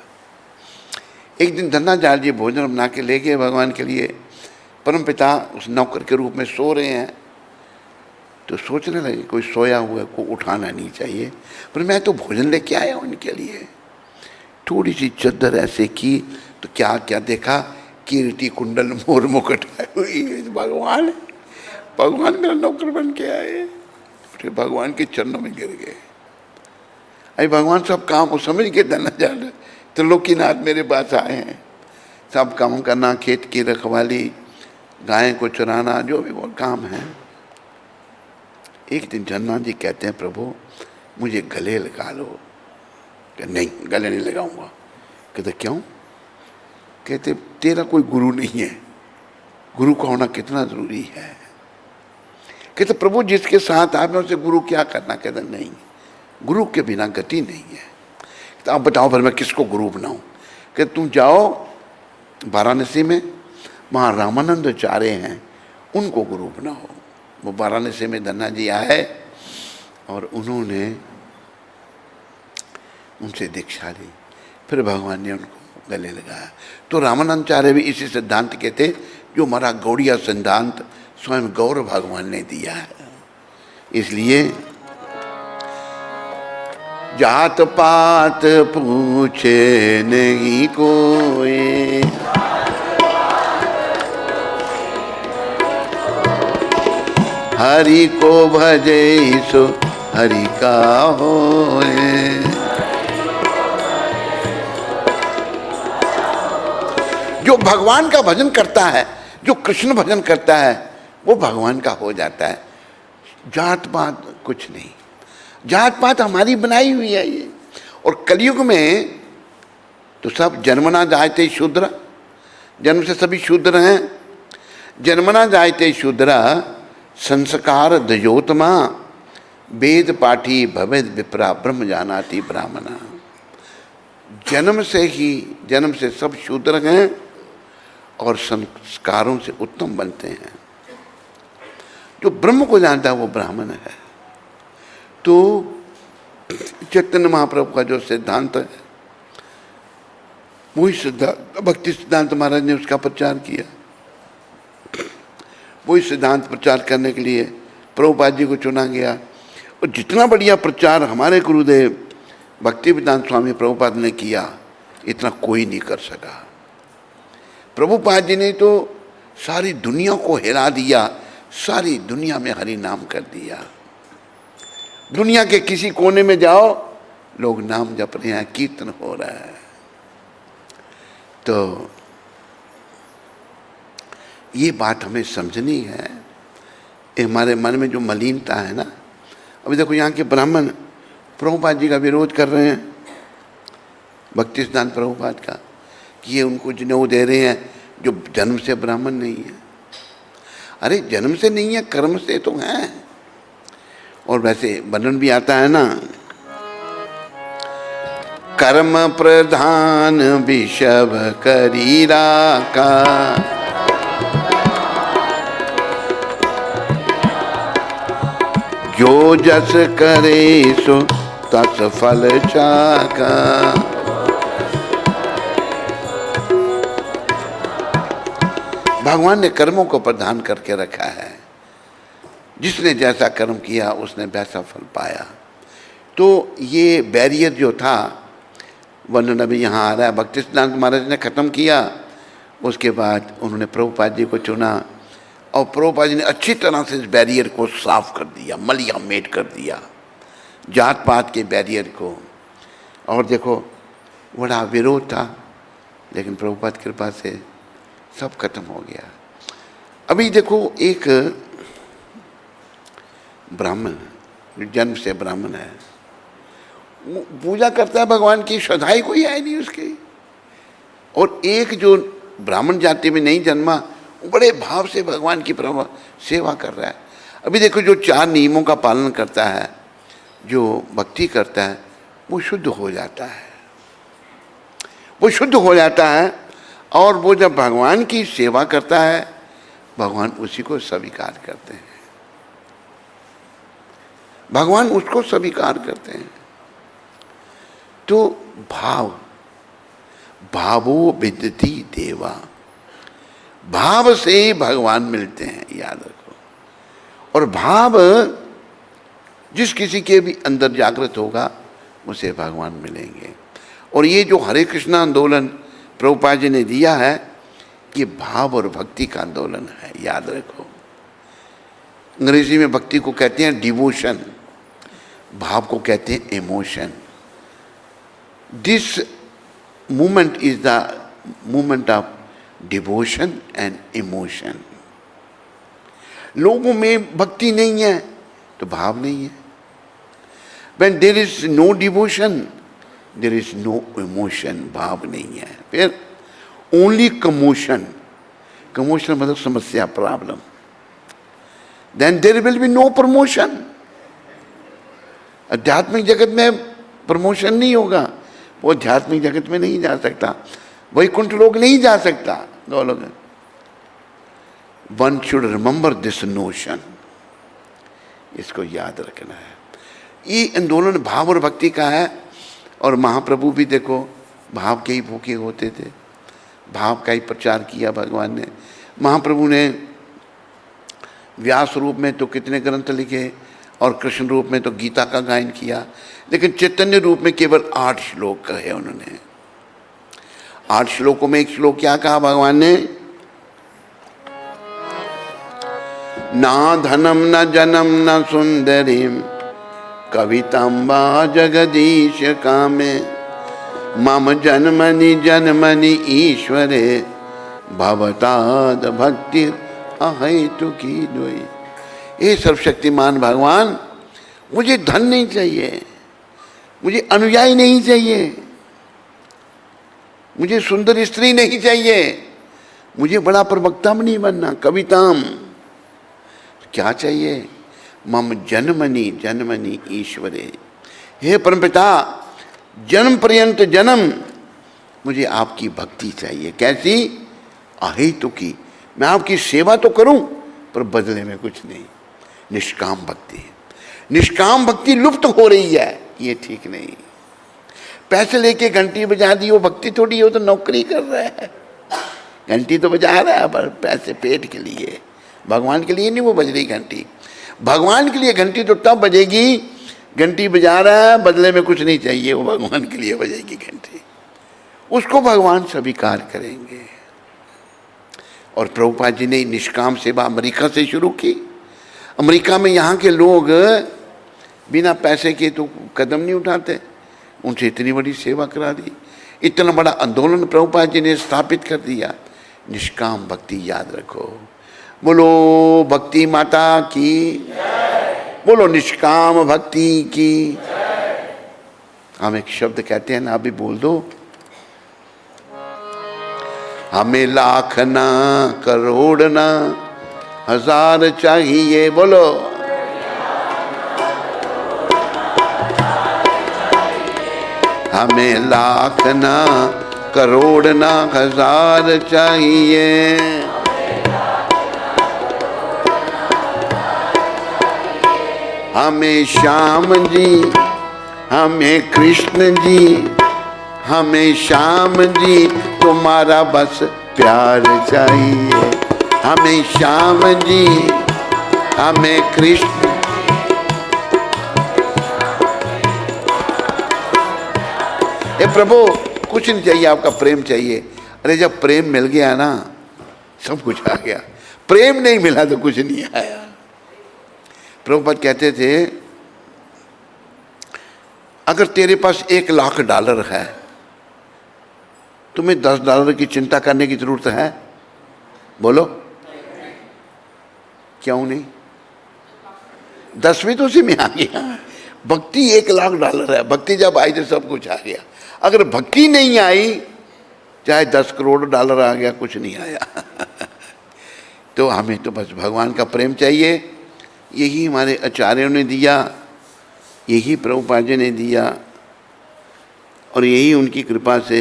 एक दिन धन्ना जाल जी भोजन बना के ले गए भगवान के लिए। परमपिता उस नौकर के रूप में सो रहे हैं, तो सोचने लगे कोई सोया हुआ को उठाना नहीं चाहिए, पर मैं तो भोजन लेके आया उनके लिए। थोड़ी सी चद्दर ऐसे की तो क्या क्या देखा, कीर्ति कुंडल मोर मुकुट हुई। भगवान, भगवान मेरा नौकर बन के आए। फिर भगवान के चरणों में गिर गए। अरे भगवान सब काम को समझ के धन्ना जाल त्रिलोकीनाथ मेरे पास आए हैं, सब काम करना, खेत की रखवाली, गाय को चराना, जो भी वो काम है। एक दिन धन्ना जी कहते हैं प्रभु मुझे गले लगा लो। कि नहीं गले नहीं लगाऊंगा। कहते क्यों? कहते तेरा कोई गुरु नहीं है, गुरु का होना कितना जरूरी है। कहते प्रभु जिसके साथ आप उनसे गुरु क्या करना? कहते नहीं, गुरु के बिना गति नहीं है। तो आप बताओ फिर मैं किसको गुरु बनाऊं? कि तुम जाओ वाराणसी में, वहाँ रामानंद आचार्य हैं, उनको गुरु बनाओ। वो वाराणसी में धन्ना जी आए और उन्होंने उनसे दीक्षा ली। फिर भगवान ने उनको गले लगाया। तो रामानंद आचार्य भी इसी सिद्धांत के थे जो हमारा गौड़िया सिद्धांत स्वयं गौर भगवान ने दिया है। इसलिए जात पात पूछे नहीं कोई, हरि को भजे सो हरि का होए। जो भगवान का भजन करता है, जो कृष्ण भजन करता है, वो भगवान का हो जाता है। जात पात कुछ नहीं, जात पात हमारी बनाई हुई है ये। और कलयुग में तो सब जन्मना जायते शूद्र, जन्म से सभी शूद्र हैं। जन्मना जायते शूद्र संस्कार दयोतमा, वेद पाठी भवेद विप्रा ब्रह्म जानाति ब्राह्मणा। जन्म से सब शूद्र हैं और संस्कारों से उत्तम बनते हैं। जो ब्रह्म को जानता है वो ब्राह्मण है। तो चैतन्य महाप्रभु का जो सिद्धांत है, वही सिद्धांत भक्ति सिद्धांत महाराज ने उसका प्रचार किया। वही सिद्धांत प्रचार करने के लिए प्रभुपाद जी को चुना गया। और जितना बढ़िया प्रचार हमारे गुरुदेव भक्ति वेदांत स्वामी प्रभुपाद ने किया, इतना कोई नहीं कर सका। प्रभुपाद जी ने तो सारी दुनिया को हिला दिया, सारी दुनिया में हरि नाम कर दिया। दुनिया के किसी कोने में जाओ, लोग नाम जप रहे हैं, कीर्तन हो रहा है। तो ये बात हमें समझनी है। ये हमारे मन में जो मलिनता है ना, अभी देखो यहाँ के ब्राह्मण प्रभुपाद जी का विरोध कर रहे हैं, भक्ति सिद्धांत प्रभुपाद का, कि ये उनको जनेऊ दे रहे हैं जो जन्म से ब्राह्मण नहीं है। अरे जन्म से नहीं है, कर्म से तो है। और वैसे वर्णन भी आता है ना, कर्म प्रधान विषव करीरा का, जो जस करे सो तस फल चाका। भगवान ने कर्मों को प्रधान करके रखा है, जिसने जैसा कर्म किया उसने वैसा फल पाया। तो ये बैरियर जो था, वर्णन अभी यहाँ आ रहा है, भक्ति सिद्धांत महाराज ने ख़त्म किया। उसके बाद उन्होंने प्रभुपाद जी को चुना और प्रभुपाद जी ने अच्छी तरह से इस बैरियर को साफ कर दिया, मलियामेट कर दिया, जात पात के बैरियर को। और देखो बड़ा विरोध था, लेकिन प्रभुपाद की कृपा से सब खत्म हो गया। अभी देखो एक ब्राह्मण, जन्म से ब्राह्मण है, पूजा करता है भगवान की, श्रद्धा ही कोई है नहीं उसकी। और एक जो ब्राह्मण जाति में नहीं जन्मा, बड़े भाव से भगवान की सेवा कर रहा है। अभी देखो जो 4 नियमों का पालन करता है, जो भक्ति करता है, वो शुद्ध हो जाता है, वो शुद्ध हो जाता है। और वो जब भगवान की सेवा करता है, भगवान उसी को स्वीकार करते हैं, भगवान उसको स्वीकार करते हैं। तो भावो विदति देवा, भाव से ही भगवान मिलते हैं, याद रखो। और भाव जिस किसी के भी अंदर जागृत होगा, उसे भगवान मिलेंगे। और ये जो हरे कृष्ण आंदोलन प्रभुपाद जी ने दिया है, ये भाव और भक्ति का आंदोलन है, याद रखो। अंग्रेजी में भक्ति को कहते हैं डिवोशन, भाव को कहते हैं emotion. This movement is the movement of devotion and emotion. लोगों में भक्ति नहीं है तो भाव नहीं है। When there is no devotion, there is no emotion, भाव नहीं है। फिर only commotion, commotion मतलब समस्या, problem, then there will be no promotion। आध्यात्मिक जगत में प्रमोशन नहीं होगा, वो आध्यात्मिक जगत में नहीं जा सकता, वैकुंठ लोग नहीं जा सकता, Golok. One should remember this notion, इसको याद रखना है। ये आंदोलन भाव और भक्ति का है। और महाप्रभु भी देखो भाव के ही भूखे होते थे, भाव का ही प्रचार किया भगवान ने। महाप्रभु ने व्यास रूप में तो कितने ग्रंथ लिखे, और कृष्ण रूप में तो गीता का गायन किया, लेकिन चैतन्य रूप में केवल 8 श्लोक कहे उन्होंने। 8 श्लोकों में एक श्लोक क्या कहा भगवान ने, ना धनम न जनम न सुंदरीम कविताम्बा जगदीश कामे मम जन्मनि जन्मनि ईश्वरे भवताद भक्ति अहेतुकी द्वयी। हे सर्वशक्तिमान भगवान, मुझे धन नहीं चाहिए, मुझे अनुयायी नहीं चाहिए, मुझे सुंदर स्त्री नहीं चाहिए, मुझे बड़ा प्रवक्ता नहीं बनना, कविताम। क्या चाहिए, मम जन्मनि जन्मनि ईश्वरे, हे परमपिता जन्म पर्यंत जन्म मुझे आपकी भक्ति चाहिए। कैसी, अहेतुकी, मैं आपकी सेवा तो करूं पर बदले में कुछ नहीं। निष्काम भक्ति, निष्काम भक्ति लुप्त हो रही है, ये ठीक नहीं। पैसे लेके घंटी बजा दी, वो भक्ति थोड़ी, हो तो नौकरी कर रहा है। घंटी तो बजा रहा है पर पैसे, पेट के लिए, भगवान के लिए नहीं वो बज रही घंटी। भगवान के लिए घंटी तो तब बजेगी, घंटी बजा रहा है बदले में कुछ नहीं चाहिए, वो भगवान के लिए बजेगी घंटी, उसको भगवान स्वीकार करेंगे। और प्रभुपाद जी ने निष्काम सेवा अमेरिका से शुरू की। अमेरिका में यहाँ के लोग बिना पैसे के तो कदम नहीं उठाते, उनसे इतनी बड़ी सेवा करा दी, इतना बड़ा आंदोलन प्रभुपाद जी ने स्थापित कर दिया निष्काम भक्ति याद रखो। बोलो भक्ति माता की, बोलो निष्काम भक्ति की। हम एक शब्द कहते हैं ना, अभी बोल दो। हमें लाख ना करोड़ ना हजार चाहिए, बोलो। हमें लाख ना करोड़ ना हजार चाहिए, हमें श्याम जी, हमें कृष्ण जी, हमें श्याम जी तुम्हारा बस प्यार चाहिए। हमें श्याम जी, हमें कृष्ण। हे प्रभु कुछ नहीं चाहिए, आपका प्रेम चाहिए। अरे जब प्रेम मिल गया ना, सब कुछ आ गया। प्रेम नहीं मिला तो कुछ नहीं आया। प्रभुपाद कहते थे, अगर तेरे पास $1,00,000 है, तुम्हें $10 की चिंता करने की जरूरत है? बोलो क्यों नहीं? 10 भी तो उसी में आ गया। भक्ति $1,00,000 है। भक्ति जब आई तो सब कुछ आ गया। अगर भक्ति नहीं आई, चाहे $10 करोड़ आ गया, कुछ नहीं आया। तो हमें तो बस भगवान का प्रेम चाहिए। यही हमारे आचार्यों ने दिया, यही प्रभुपाद जी ने दिया, और यही उनकी कृपा से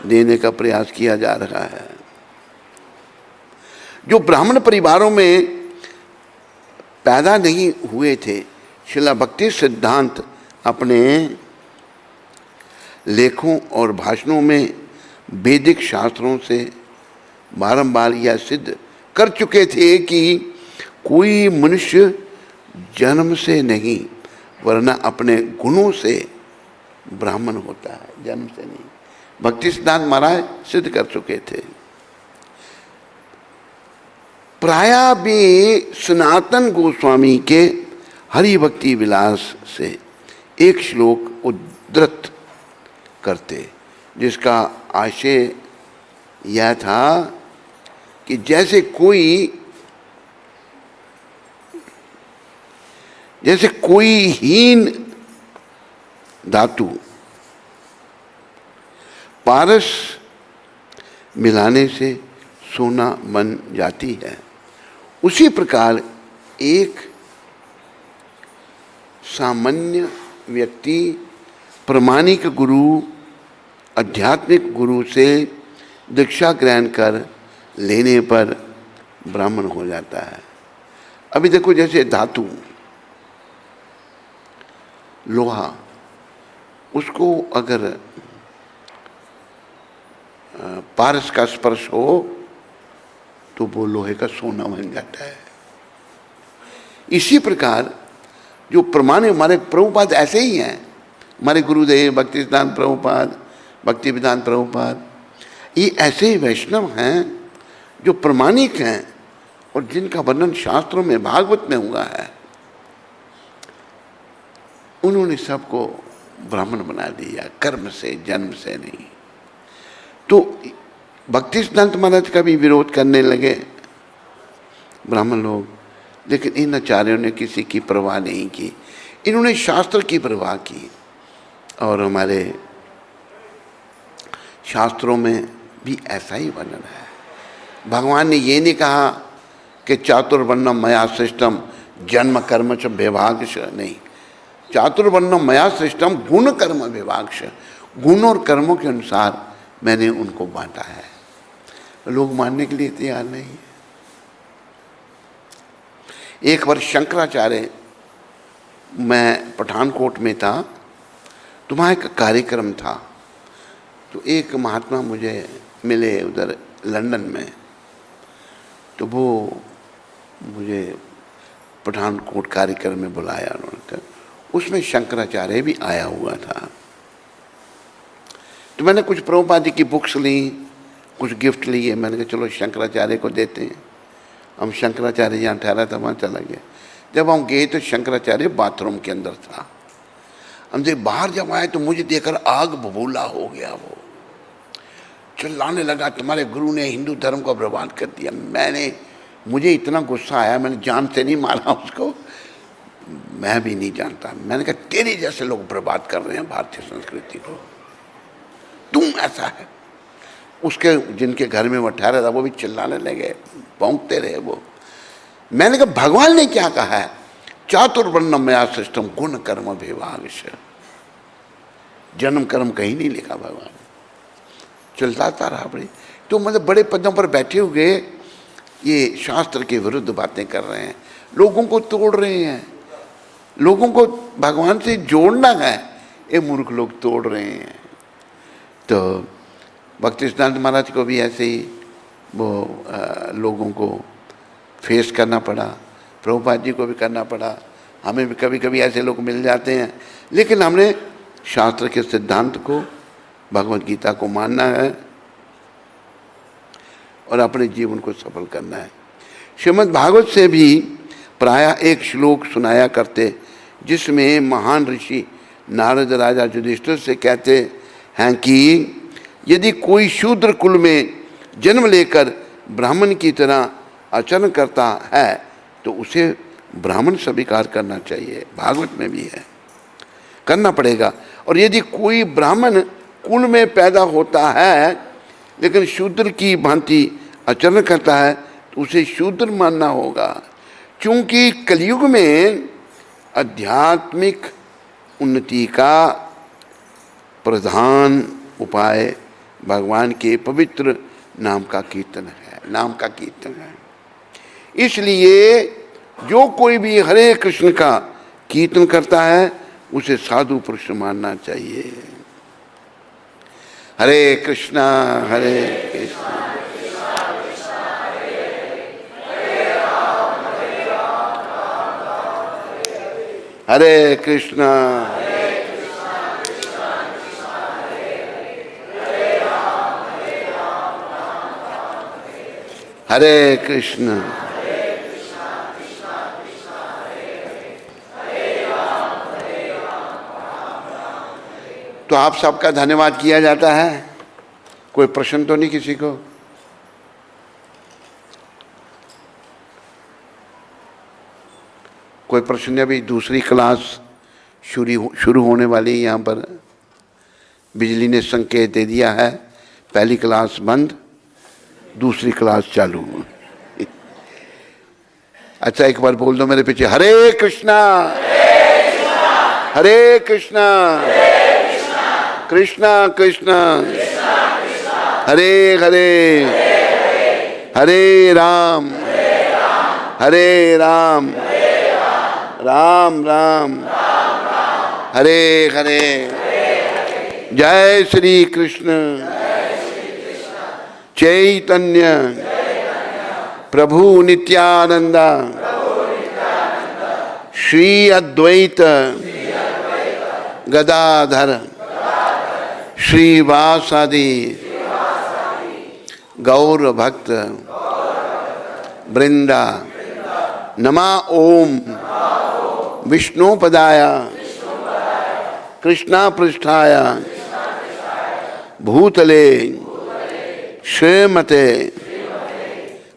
देने का प्रयास किया जा रहा है। जो ब्राह्मण परिवारों में पैदा नहीं हुए थे, श्रील भक्ति सिद्धांत अपने लेखों और भाषणों में वैदिक शास्त्रों से बारंबार यह सिद्ध कर चुके थे कि कोई मनुष्य जन्म से नहीं वरना अपने गुणों से ब्राह्मण होता है, जन्म से नहीं। भक्ति सिद्धांत महाराज सिद्ध कर चुके थे। प्राय भी सनातन गोस्वामी के हरि भक्ति विलास से एक श्लोक उद्धृत करते, जिसका आशय यह था कि जैसे कोई हीन धातु पारस मिलाने से सोना बन जाती है, उसी प्रकार एक सामान्य व्यक्ति प्रामाणिक गुरु, आध्यात्मिक गुरु से दीक्षा ग्रहण कर लेने पर ब्राह्मण हो जाता है। अभी देखो, जैसे धातु लोहा, उसको अगर पारस का स्पर्श हो तो वो लोहे का सोना बन जाता है। इसी प्रकार जो प्रमाण हमारे प्रभुपाद ऐसे ही हैं, हमारे गुरुदेव भक्ति सिद्धांत प्रभुपाद, भक्ति विधान प्रभुपाद, ये ऐसे ही वैष्णव हैं जो प्रमाणिक हैं और जिनका वर्णन शास्त्रों में भागवत में हुआ है। उन्होंने सबको ब्राह्मण बना दिया, कर्म से, जन्म से नहीं। तो भक्ति सिद्धांत महाराज का भी विरोध करने लगे ब्राह्मण लोग, लेकिन इन आचार्यों ने किसी की परवाह नहीं की। इन्होंने शास्त्र की परवाह की, और हमारे शास्त्रों में भी ऐसा ही वर्णन है। भगवान ने ये नहीं कहा कि चातुर्वर्णम मया सृष्टम जन्म कर्म च विभागश, नहीं। चातुर्वर्णम मया सृष्टम गुण कर्म विभागश, गुण और कर्मों के अनुसार मैंने उनको बांटा है। लोग मानने के लिए तैयार नहीं है। एक बार शंकराचार्य, मैं पठानकोट में था, तो वहाँ एक कार्यक्रम था। तो एक महात्मा मुझे मिले उधर लंदन में, तो वो मुझे पठानकोट कार्यक्रम में बुलाया उन्होंने। उसमें शंकराचार्य भी आया हुआ था। तो मैंने कुछ प्रभुपाद जी की बुक्स ली, कुछ गिफ्ट लिए। मैंने कहा चलो शंकराचार्य को देते हैं। हम शंकराचार्य जहाँ ठहरा था वहाँ चला गया। जब हम गए तो शंकराचार्य बाथरूम के अंदर था। हमसे बाहर जब आए तो मुझे देखकर आग बबूला हो गया। वो चिल्लाने लगा तुम्हारे गुरु ने हिंदू धर्म को बर्बाद कर दिया। मुझे इतना गुस्सा आया, मैंने जान से नहीं मारा उसको, मैं भी नहीं जानता। मैंने कहा तेरे जैसे लोग बर्बाद कर रहे हैं भारतीय संस्कृति को, तुम ऐसा है। उसके जिनके घर में वो ठहरा था वो भी चिल्लाने लगे, भौंकते रहे वो। मैंने कहा भगवान ने क्या कहा है, चातुर्वर्ण्यम मया सृष्टम गुण कर्म विभागश, जन्म कर्म कहीं नहीं लिखा भगवान। चलता रहा बड़ी, तो मतलब बड़े पदों पर बैठे हुए ये शास्त्र के विरुद्ध बातें कर रहे हैं, लोगों को तोड़ रहे हैं, लोगों को भगवान से जोड़ना है, ये मूर्ख लोग तोड़ रहे हैं। तो भक्ति सिद्धांत महाराज को भी ऐसे ही वो लोगों को फेस करना पड़ा, प्रभुपाद जी को भी करना पड़ा, हमें भी कभी कभी ऐसे लोग मिल जाते हैं। लेकिन हमने शास्त्र के सिद्धांत को, भगवत गीता को मानना है और अपने जीवन को सफल करना है। श्रीमद् भागवत से भी प्रायः एक श्लोक सुनाया करते, जिसमें महान ऋषि नारद राजा युधिष्ठिर से कहते हैं कि यदि कोई शूद्र कुल में जन्म लेकर ब्राह्मण की तरह आचरण करता है तो उसे ब्राह्मण स्वीकार करना चाहिए। भागवत में भी है, करना पड़ेगा। और यदि कोई ब्राह्मण कुल में पैदा होता है लेकिन शूद्र की भांति आचरण करता है तो उसे शूद्र मानना होगा, क्योंकि कलयुग में आध्यात्मिक उन्नति का प्रधान उपाय भगवान के पवित्र नाम का कीर्तन है, नाम का कीर्तन है। इसलिए जो कोई भी हरे कृष्ण का कीर्तन करता है उसे साधु पुरुष मानना चाहिए। हरे कृष्णा हरे कृष्णा हरे कृष्णा हरे कृष्ण। तो आप सबका धन्यवाद किया जाता है। कोई प्रश्न तो नहीं किसी को? कोई प्रश्न नहीं? अभी दूसरी क्लास शुरू होने वाली है। यहाँ पर बिजली ने संकेत दे दिया है, पहली क्लास बंद, दूसरी क्लास चालू। अच्छा एक बार बोल दो मेरे पीछे, हरे कृष्णा हरे कृष्णा कृष्णा कृष्णा हरे हरे हरे राम राम राम हरे हरे। जय श्री कृष्ण चैतन्य प्रभु नित्यानंद श्री अद्वैत गदाधर श्रीवासादि गौर भक्त वृंदा। नमा ओम विष्णुपदाय कृष्णा पृष्ठाय भूतले श्रीमते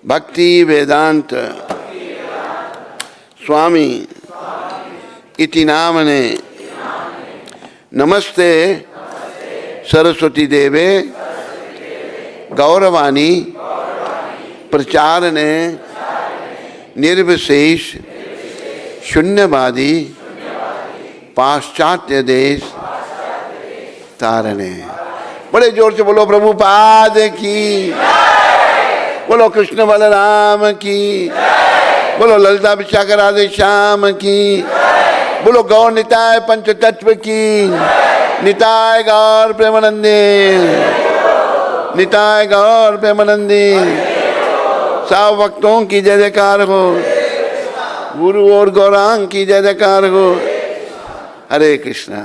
भक्ति वेदांत स्वामी इति नामने नमस्ते सरस्वती देवे गौरवाणी प्रचारणे निर्विशेष शून्यवादी पाश्चात्य देश तारणे। बड़े जोर से बोलो प्रभुपाद की, बोलो कृष्ण बलराम की, बोलो ललिता विशाखा राधे श्याम की, बोलो गौर निताय पंच तत्व की, निताय गौर प्रेमानंदे, निताय गौर प्रेमानंदे। सब भक्तों की जय जयकार हो, गुरु और गौरांग की जय जयकार हो। हरे कृष्णा।